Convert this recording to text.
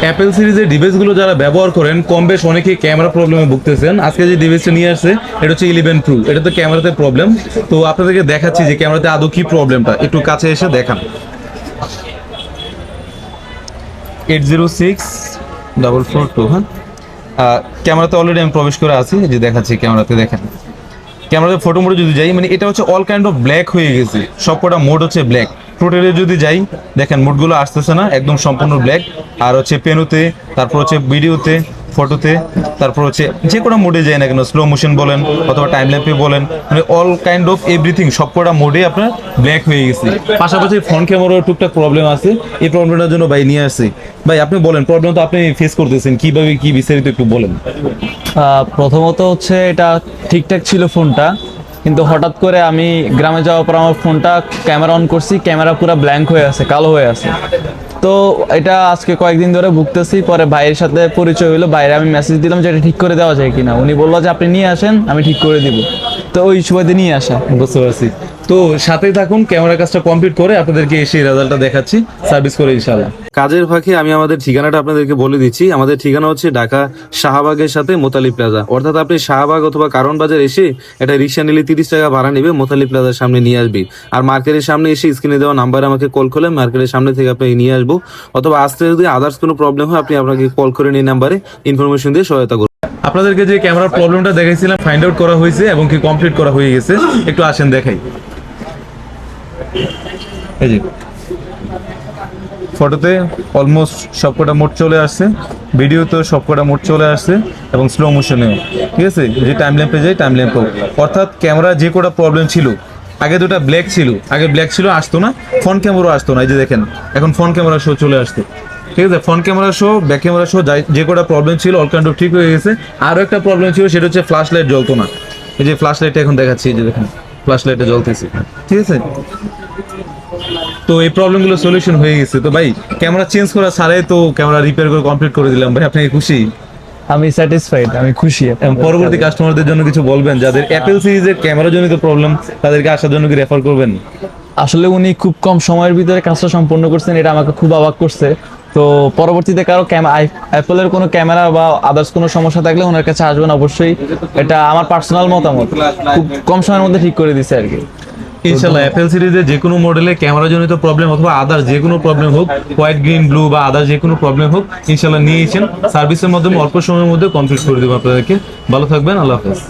Apple সিরিজের ডিভাইসগুলো যারা ব্যবহার করেন কম বেশ অনেকেই ক্যামেরা প্রবলেমে ভুগতেছেন। আজকে যে ডিভাইসটা নিয়ে আসছে এটা হচ্ছে 11 প্রো, এটা তো ক্যামেরাতে প্রবলেম। তো আপনাদেরকে দেখাচ্ছি যে ক্যামেরাতে আদৌ কি প্রবলেমটা, একটু কাছে এসে দেখান। 806442, হ্যাঁ, ক্যামেরাতে অলরেডি আমি প্রবেশ করে আছি, যে দেখাচ্ছি ক্যামেরাতে। দেখেন ক্যামেরাতে ফটো মোডে যদি যাই, মানে এটা হচ্ছে অল কাইন্ড অফ ব্ল্যাক হয়ে গেছে, সবকটা মোড হচ্ছে ব্ল্যাক। প্রোটেলে যদি যাই দেখেন মোডগুলো আসতেছে না, একদম সম্পূর্ণ ব্ল্যাক। আর হচ্ছে পেনুতে, তারপর হচ্ছে ভিডিওতে, ফটোতে, তারপর হচ্ছে যে কোনো মোডে যায় না কেন, স্লো মোশন বলেন অথবা টাইম ল্যাম্পে বলেন, মানে অল কাইন্ড অফ এভরিথিং সবকটা মোডে আপনার ব্ল্যাক হয়ে গেছে। পাশাপাশি ফ্রন্ট ক্যামেরার টুকটাক প্রবলেম আছে, এই প্রবলেমটার জন্য ভাই নিয়ে আসছি। ভাই আপনি বলেন প্রবলেম তো আপনি ফেস করতেছেন, কিভাবে কি বিস্তারিত একটু বলেন। প্রথমত হচ্ছে এটা ঠিকঠাক ছিল ফোনটা, কিন্তু হঠাৎ করে আমি গ্রামে যাওয়ার পর আমার ফোনটা ক্যামেরা অন করছি, ক্যামেরা পুরো ব্ল্যাঙ্ক হয়ে আছে, কালো হয়ে আছে। তো এটা আজকে কয়েকদিন ধরে ভুগতেছি। পরে ভাইয়ের সাথে পরিচয় হলো, বাইরে আমি মেসেজ দিলাম যে এটা ঠিক করে দেওয়া যায় কিনা। উনি বললো যে আপনি নিয়ে আসেন, আমি ঠিক করে দিব। তো ওই সুবাদে নিয়ে আসা। বুঝতে পারছি। তো সাথেই থাকুন, ক্যামেরা কাজটা কমপ্লিট করে আপনাদেরকে এসে রেজাল্টটা দেখাচ্ছি, সার্ভিস করে ইনশাআল্লাহ। কাজের ফাঁকে আমি আমাদের ঠিকানাটা আপনাদেরকে বলে দিচ্ছি। আমাদের ঠিকানা হচ্ছে ঢাকা শাহবাগের সাথে মোতালি প্লাজা, অর্থাৎ আপনি শাহবাগ অথবা কারণ বাজার এসে একটা রিক্সা নিলে 30 টাকা ভাড়া নেবে, মোতালি প্লাজার সামনে নিয়ে আসবি। আর মার্কেটের সামনে এসে স্ক্রিনে দেওয়া নাম্বারে আমাকে কল করলে মার্কেটের সামনে থেকে আপনাকে নিয়ে আসবো, অথবা আসতে যদি আদার্স কোনো প্রবলেম হয় আপনি আপনাকে কল করে নিয়ে নাম্বারে ইনফরমেশন দিয়ে সহায়তা করুন। আপনাদেরকে যে ক্যামেরার প্রবলেমটা দেখাইছিলাম ফাইন্ড আউট করা হয়েছে এবং কি কমপ্লিট করা হয়ে গেছে। একটু আসেন দেখাই। এই যে ফটোতে অলমোস্ট সবকটা মোড চলে আসছে, ভিডিওতে সবকটা মোড চলে আসছে এবং স্লো মোশনেও, ঠিক আছে। যে টাইম ল্যাম্পে যাই, টাইম ল্যাম্পেও, অর্থাৎ ক্যামেরা যে কটা প্রবলেম ছিল, আগে দুটা ব্ল্যাক ছিল, আগে ব্ল্যাক ছিল আসতো না, ফ্রন্ট ক্যামেরা আসতো না। এই যে দেখেন এখন ফ্রন্ট ক্যামেরা শো চলে আসছে, ঠিক আছে। Front camera show, back camera show, যে কটা প্রবলেম ছিল অল কাইন্ড অফ ঠিক হয়ে গেছে। আরও একটা প্রবলেম ছিল, সেটা হচ্ছে ফ্ল্যাশ লাইট জ্বলতো না। এই যে ফ্ল্যাশ লাইটটা এখন দেখাচ্ছি, এই যে দেখেন ফ্ল্যাশ লাইটটা জ্বলতেছে, ঠিক আছে। তো এই প্রবলেমগুলো সলিউশন হয়ে গেছে। তো ভাই ক্যামেরা চেঞ্জ করা ছাড়াই তো ক্যামেরা রিপেয়ার করে কমপ্লিট করে দিলাম, ভাই আপনি খুশি? আমি স্যাটিসফাইড, আমি খুশি। এবং পরবর্তী কাস্টমারদের জন্য কিছু বলবেন, যাদের অ্যাপেল সিরিজের ক্যামেরা জনিত প্রবলেম, তাদেরকে আসার জন্য কি রেফার করবেন? আসলে উনি খুব কম সময়ের ভিতরে কাজটা সম্পন্ন করছেন, এটা আমাকে খুব অবাক করছে। তো পরবর্তীতে কারো অ্যাপলের কোনো ক্যামেরা বা আদার্স কোনো সমস্যা থাকলে ওনার কাছে আসবেন অবশ্যই। এটা আমার পার্সোনাল মতামত, খুব কম সময়ের মধ্যে ঠিক করে দিছে আর কি। ইনশাআল্লাহ অ্যাপেল সিরিজের যে কোনো মডেলে ক্যামেরা জনিত প্রবলেম অথবা আদার্স যে কোনো প্রবলেম হোক, হোয়াইট গ্রিন ব্লু বা আদার্স যে কোনো প্রবলেম হোক, ইনশাআল্লাহ নিয়েছেন, সার্ভিসের মাধ্যমে অল্প সময়ের মধ্যে কমপ্লিট করে দেবো আপনাদেরকে। ভালো থাকবেন, আল্লাহ হাফেজ।